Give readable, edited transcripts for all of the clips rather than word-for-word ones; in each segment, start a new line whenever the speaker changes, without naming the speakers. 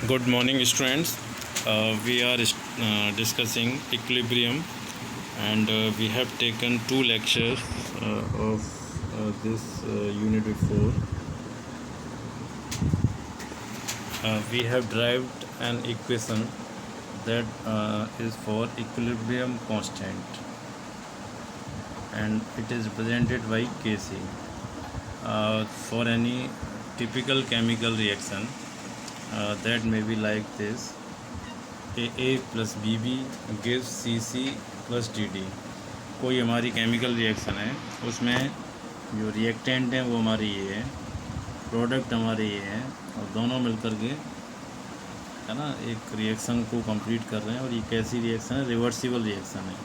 Good morning, students. We are discussing equilibrium, and we have taken two lectures of this unit before. We have derived an equation that is for equilibrium constant, and it is represented by Kc. For any typical chemical reaction, that may be like this: AA plus BB gives CC plus DD. कोई हमारी chemical reaction है, उसमें जो reactant हैं वो हमारी ये है, प्रोडक्ट हमारे ये है, और दोनों मिलकर के है ना एक रिएक्शन को कंप्लीट कर रहे हैं। और ये कैसी रिएक्शन है? रिवर्सिबल रिएक्शन है।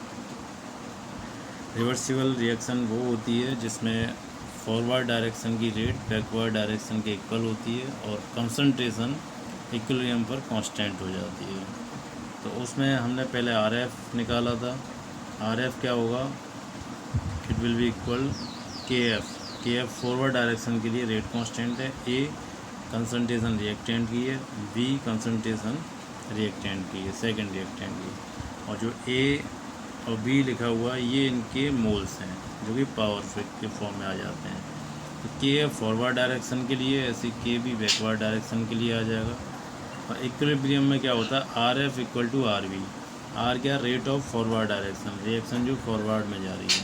रिवर्सिबल रिएक्शन वो होती है जिसमें फॉरवर्ड डायरेक्शन की रेट बैकवर्ड डायरेक्शन के इक्वल होती है और कंसंट्रेशन इक्विलिब्रियम पर कांस्टेंट हो जाती है। तो उसमें हमने पहले RF निकाला था। RF क्या होगा? It will be equal KF forward direction के लिए रेट कांस्टेंट है, A कंसंट्रेशन रिएक्टेंट की है, B कंसंट्रेशन रिएक्टेंट की है, सेकंड रिएक्टेंट की। और जो A और B लिखा हुआ है ये इनके मोल्स हैं जो कि पावर के फॉर्म में आ जाते हैं। तो KF फॉरवर्ड डायरेक्शन के लिए, ऐसे KB बैकवर्ड डायरेक्शन के लिए आ जाएगा। और इक्विलिब्रियम में क्या होता है? RF equal to RV। R क्या? Rate of forward direction, reaction जो फॉरवर्ड में जा रही है।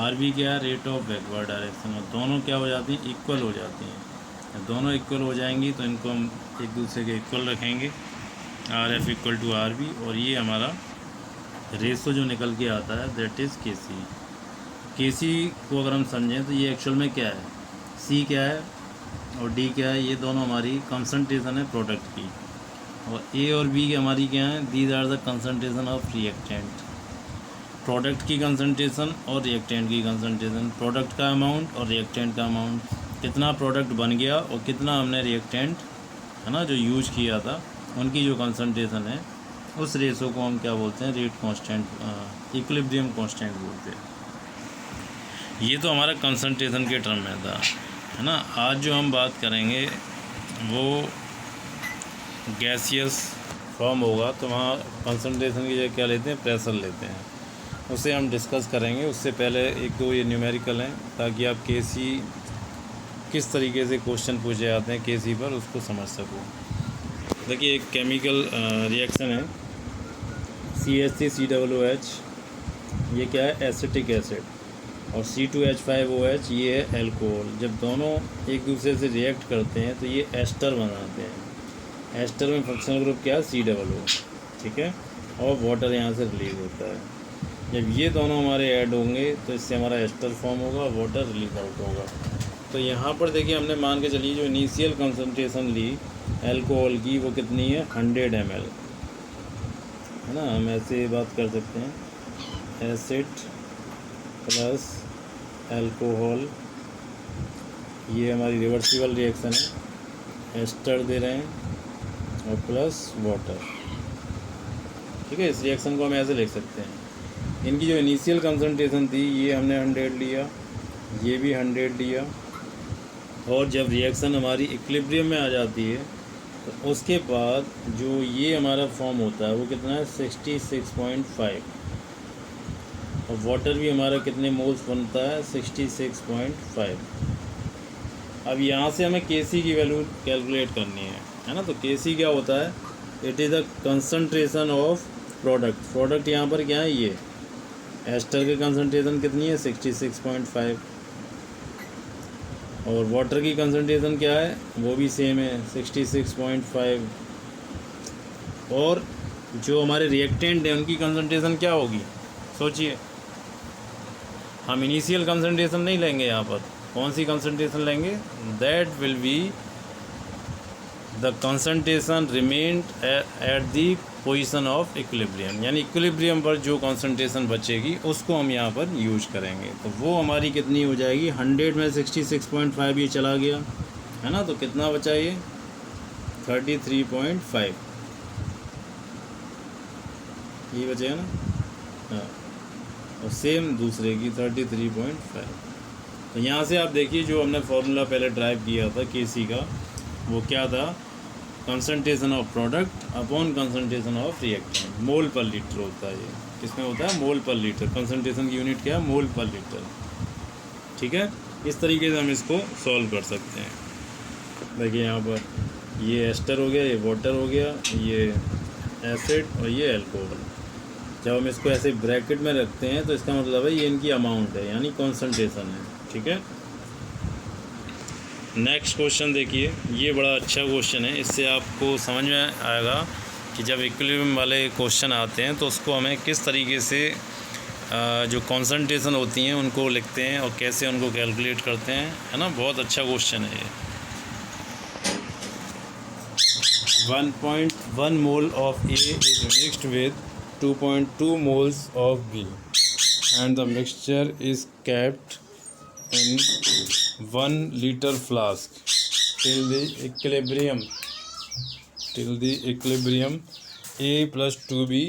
RV क्या? Rate of backward direction. और दोनों क्या हो जाती हैं? इक्वल हो जाती हैं। दोनों इक्वल हो जाएंगी तो इनको हम एक दूसरे के इक्वल रखेंगे, RF इक्वल टू RV। और ये हमारा रेशो जो निकल के आता है दैट इज़ Kc। Kc को अगर हम समझें तो ये एक्चुअल में क्या है? C क्या है और D क्या है? ये दोनों हमारी कंसंट्रेशन है प्रोडक्ट की। और A और B की हमारी क्या है? These are the concentration of reactant. Product की कंसंट्रेशन और रिएक्टेंट की कंसंट्रेशन, प्रोडक्ट का अमाउंट और रिएक्टेंट का अमाउंट, कितना प्रोडक्ट बन गया और कितना हमने रिएक्टेंट है ना जो यूज किया था, उनकी जो कंसंट्रेशन है उस रेशो को हम क्या बोलते हैं? रेट कांस्टेंट, इक्विलिब्रियम कांस्टेंट बोलते हैं। ये तो हमारा कंसंट्रेशन के टर्म में था, है ना। आज जो हम बात करेंगे वो गैसियस फॉर्म होगा, तो वहाँ कंसंट्रेशन की जगह क्या लेते हैं? प्रेशर लेते हैं। उसे हम डिस्कस करेंगे। उससे पहले एक दो ये न्यूमेरिकल हैं ताकि आप Kc किस तरीके से क्वेश्चन पूछे जाते हैं Kc पर उसको समझ सको। देखिए, एक केमिकल रिएक्शन है CH3COOH, ये क्या है? Acetic acid. और C2H5OH ये है एल्कोहल। जब दोनों एक दूसरे से रिएक्ट करते हैं तो ये एस्टर बनाते हैं। एस्टर में फंक्शनल ग्रुप क्या है? COO, ठीक है। और वाटर यहाँ से रिलीज होता है। जब ये दोनों हमारे ऐड होंगे तो इससे हमारा एस्टर फॉर्म होगा, वाटर रिलीज आउट होगा। तो यहाँ पर देखिए, हमने मान के चलिए जो इनिशियल कंसंट्रेशन ली एल्कोहल की वो कितनी है? 100 ml, है ना। हम ऐसे बात कर सकते हैं, एसिड प्लस एल्कोहल, ये हमारी रिवर्सिबल रिएक्शन है। एस्टर दे रहे हैं और प्लस वाटर, ठीक है। इस रिएक्शन को हम ऐसे लिख सकते हैं। इनकी जो इनिशियल कंसंट्रेशन थी ये हमने 100 लिया, ये भी 100 लिया। और जब रिएक्शन हमारी इक्विलिब्रियम में आ जाती है तो उसके बाद जो ये हमारा फॉर्म होता है वो कितना है? 66.5। और वाटर भी हमारा कितने मोल्स बनता है? 66.5। अब यहाँ से हमें Kc की वैल्यू कैलकुलेट करनी है ना। तो Kc क्या होता है? It is the concentration of product. Product यहाँ पर क्या है? ये एस्टर की कंसंट्रेशन कितनी है? 66.5। और वाटर की कंसंट्रेशन क्या है? वो भी सेम है, 66.5। और जो हमारे रिएक्टेंट हैं उनकी कंसंट्रेशन क्या होगी? सोचिए, हम इनिशियल कंसंट्रेशन नहीं लेंगे यहाँ पर। कौन सी कंसंट्रेशन लेंगे? That will be the concentration remained at the position of equilibrium, यानी इक्विलिब्रियम पर जो कंसंट्रेशन बचेगी उसको हम यहाँ पर यूज करेंगे। तो वो हमारी कितनी हो जाएगी? 100 में 66.5 ये चला गया, है ना। तो कितना बचा ये? 33.5 ये बचेगा ना। हाँ, और सेम दूसरे की 33.5। तो यहाँ से आप देखिए जो हमने फॉर्मूला पहले ड्राइव किया था Kc का, वो क्या था? Concentration of product upon concentration of reactant, mole पर लीटर होता है ये। किसमें होता है? मोल पर लीटर। कंसंट्रेशन की यूनिट क्या है? मोल पर लीटर। ठीक है, इस तरीके से हम इसको सॉल्व कर सकते हैं। देखिए यहाँ पर ये एस्टर हो गया, ये वाटर हो गया, ये एसिड और ये अल्कोहल। जब हम इसको ऐसे ब्रैकेट में रखते हैं तो इसका मतलब है ये इनकी अमाउंट है, यानी कॉन्सेंट्रेशन है। ठीक है, नेक्स्ट क्वेश्चन देखिए, ये बड़ा अच्छा क्वेश्चन है। इससे आपको समझ में आएगा कि जब इक्विलिब्रियम वाले क्वेश्चन आते हैं तो उसको हमें किस तरीके से जो कॉन्सेंट्रेशन होती हैं उनको लिखते हैं और कैसे उनको कैलकुलेट करते हैं, है ना। बहुत अच्छा क्वेश्चन है ये। 1.1 mole of A is mixed with 2.2 moles of B and the mixture is kept in 1 liter flask till the equilibrium A plus 2B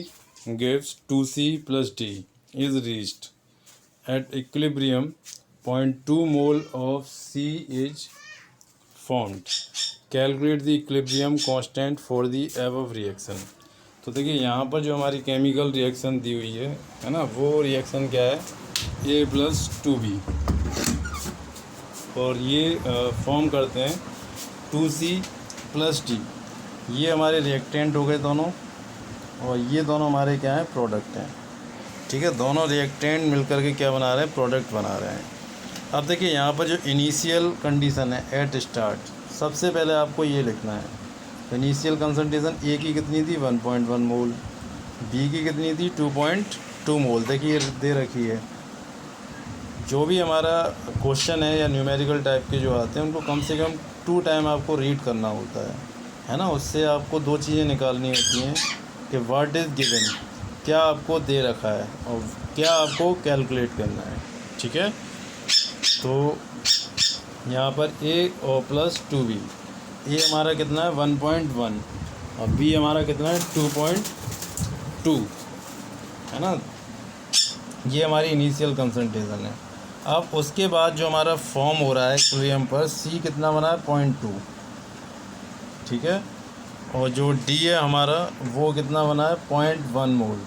gives 2C plus D is reached. At equilibrium 0.2 mole of C is formed. Calculate the equilibrium constant for the above reaction. तो देखिए यहाँ पर जो हमारी chemical reaction दी हुई है ना, वो रिएक्शन क्या है? A प्लस 2B, और ये फॉर्म करते हैं 2C प्लस D। ये हमारे रिएक्टेंट हो गए दोनों, और ये दोनों हमारे क्या हैं? प्रोडक्ट हैं। ठीक है, दोनों रिएक्टेंट मिलकर के क्या बना रहे हैं? प्रोडक्ट बना रहे हैं। अब देखिए यहाँ पर जो इनिशियल कंडीशन है एट स्टार्ट, सबसे पहले आपको ये लिखना है। इनिशियल कंसंट्रेशन ए की कितनी थी? 1.1 मोल। बी की कितनी थी? 2.2 मोल। देखिए दे रखी है। जो भी हमारा क्वेश्चन है या न्यूमेरिकल टाइप के जो आते हैं उनको कम से कम 2 टाइम आपको रीड करना होता है ना। उससे आपको 2 चीज़ें निकालनी होती हैं कि व्हाट इज़ गिवन, क्या आपको दे रखा है और क्या आपको कैलकुलेट करना है। ठीक है, तो यहाँ पर A और प्लस 2B, A हमारा कितना है? 1.1 और B हमारा कितना है? 2.2, है ना। ये हमारी इनिशियल कंसंट्रेशन है। अब उसके बाद जो हमारा फॉर्म हो रहा है इक्विलिब्रियम पर, C कितना बना है? 0.2। ठीक है, और जो D है हमारा वो कितना बना है? 0.1 मोल।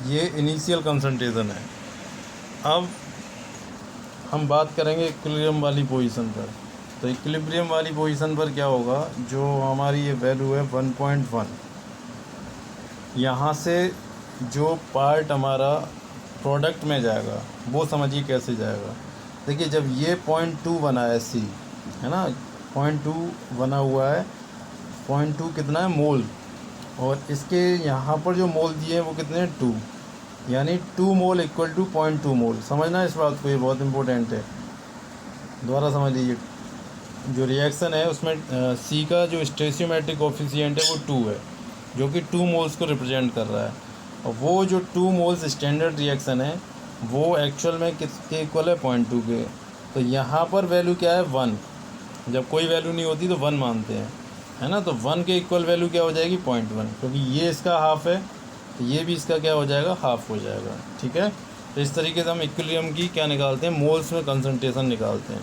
ये इनिशियल कंसंट्रेशन है। अब हम बात करेंगे इक्विलिब्रियम वाली पोजीशन पर। तो इक्विलिब्रियम वाली पोजीशन पर क्या होगा? जो हमारी ये वैल्यू है 1.1, यहाँ से जो पार्ट हमारा प्रोडक्ट में जाएगा वो समझिए कैसे जाएगा। देखिए जब ये 0.2 बना है C, है ना, 0.2 बना हुआ है। 0.2 कितना है? मोल। और इसके यहाँ पर जो मोल दिए हैं वो कितने हैं? 2, यानी 2 मोल इक्वल टू 0.2 मोल। समझना इस बात को, ये बहुत इंपॉर्टेंट है, दोबारा समझ लीजिए। जो रिएक्शन है उसमें C का जो स्टोइचियोमेट्रिक कोफिशिएंट है वो 2 है, जो कि 2 मोल्स को रिप्रेजेंट कर रहा है। और वो जो 2 मोल्स स्टैंडर्ड रिएक्शन है वो एक्चुअल में किसके इक्वल है? 0.2 के। तो यहाँ पर वैल्यू क्या है? 1। जब कोई वैल्यू नहीं होती तो 1 मानते हैं, है ना। तो 1 के इक्वल वैल्यू क्या हो जाएगी? 0.1, क्योंकि ये इसका हाफ है तो ये भी इसका क्या हो जाएगा? हाफ हो जाएगा। ठीक है, तो इस तरीके से हम इक्विलिब्रियम की क्या निकालते हैं? मोल्स में कंसंट्रेशन निकालते हैं।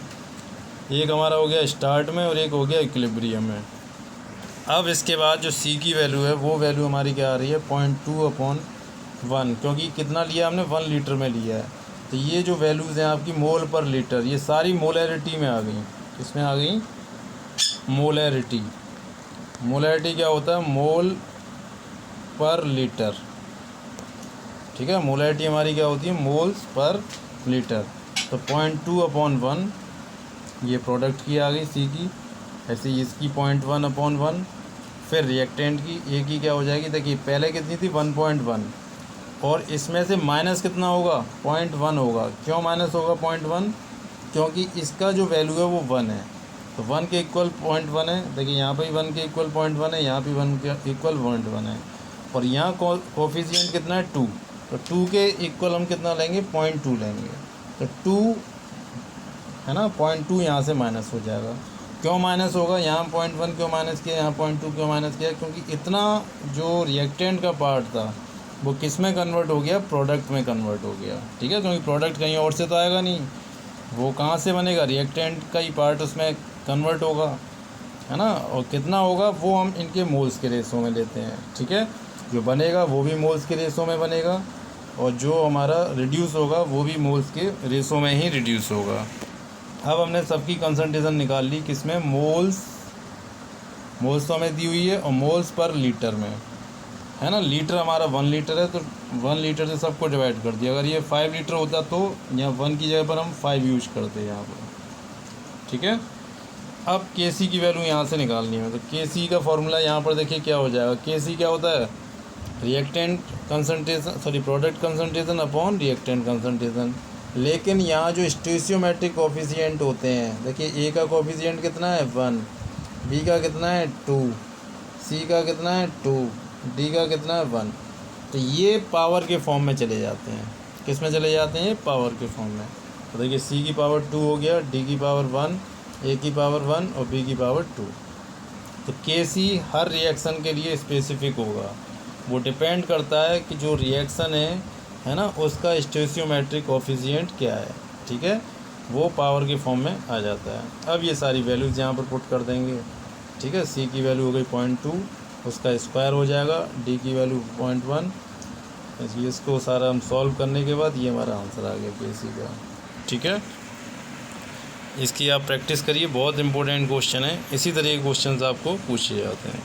एक हमारा हो गया स्टार्ट में और एक हो गया इक्विलिब्रियम में। अब इसके बाद जो C की वैल्यू है वो वैल्यू हमारी क्या आ रही है? 0.2/1, क्योंकि कितना लिया हमने? 1 लीटर में लिया है। तो ये जो वैल्यूज़ हैं आपकी मोल पर लीटर, ये सारी मोलैरिटी में आ गई। किसमें आ गई? मोलैरिटी। मोलैरिटी क्या होता है? मोल पर लीटर। ठीक है, मोलैरिटी हमारी क्या होती है? Moles per litre. तो 0.2/1 ये प्रोडक्ट की आ गई C की, ऐसे ही इसकी 0.1/1। फिर रिएक्टेंट की A की क्या हो जाएगी? देखिए पहले कितनी थी? 1.1, और इसमें से माइनस कितना होगा? 0.1 होगा। क्यों माइनस होगा 0.1? क्योंकि इसका जो वैल्यू है वो 1 है, तो 1 के इक्वल 0.1 है। देखिए यहाँ पर भी 1 के इक्वल 0.1 है, यहाँ भी 1 के इक्वल 0.1 है, और यहाँ कोफिशिएंट कितना है? 2। तो 2 के इक्वल हम कितना लेंगे? 0.2 लेंगे। तो 2 है ना, 0.2 यहाँ से माइनस हो जाएगा। क्यों माइनस होगा? यहाँ 0.1 क्यों माइनस किया, यहाँ 0.2 क्यों माइनस किया? क्योंकि इतना जो रिएक्टेंट का पार्ट था वो किस में कन्वर्ट हो गया? प्रोडक्ट में कन्वर्ट हो गया। ठीक है, क्योंकि प्रोडक्ट कहीं और से तो आएगा नहीं, वो कहाँ से बनेगा? रिएक्टेंट का ही पार्ट उसमें कन्वर्ट होगा।
है ना, और कितना होगा वो हम इनके मोल्स के रेशो में लेते हैं, ठीक है। जो बनेगा वो भी मोल्स के रेशो में बनेगा, और जो हमारा रिड्यूस होगा वो भी मोल्स के रेशो में ही रिड्यूस होगा। अब हमने सबकी कंसंट्रेशन निकाल ली, किसमें, मोल्स तो हमें दी हुई है, और मोल्स पर लीटर में, है ना। लीटर हमारा 1 लीटर है, तो 1 लीटर से सबको डिवाइड कर दिया। अगर ये 5 लीटर होता तो यहाँ 1 की जगह पर हम 5 यूज करते यहाँ पर, ठीक है। अब Kc की वैल्यू यहाँ से निकालनी है, तो Kc का फॉर्मूला यहाँ पर देखिए क्या हो जाएगा। Kc क्या होता है, reactant concentration, sorry product concentration upon reactant concentration. लेकिन यहाँ जो स्टोइचियोमेट्रिक कोफिशिएंट होते हैं, देखिए ए का कोफिशिएंट कितना है 1, बी का कितना है 2, सी का कितना है 2, डी का कितना है 1। तो ये पावर के फॉर्म में चले जाते हैं, किस में चले जाते हैं, पावर के फॉर्म में। तो देखिए सी की पावर 2 हो गया, डी की पावर 1, ए की पावर 1 और बी की पावर 2। तो Kc हर रिएक्शन के लिए स्पेसिफिक होगा, वो डिपेंड करता है कि जो रिएक्शन है ना, उसका स्टोइचियोमेट्रिक कोफिशिएंट क्या है, ठीक है, वो पावर के फॉर्म में आ जाता है। अब ये सारी वैल्यूज़ यहाँ पर पुट कर देंगे, ठीक है। सी की वैल्यू हो गई 0.2, उसका स्क्वायर हो जाएगा, डी की वैल्यू 0.1। इसको सारा हम सॉल्व करने के बाद ये हमारा आंसर आ गया Kc का, ठीक है। इसकी आप प्रैक्टिस करिए, बहुत इंपॉर्टेंट क्वेश्चन है, इसी तरह के क्वेश्चन आपको पूछे जाते हैं।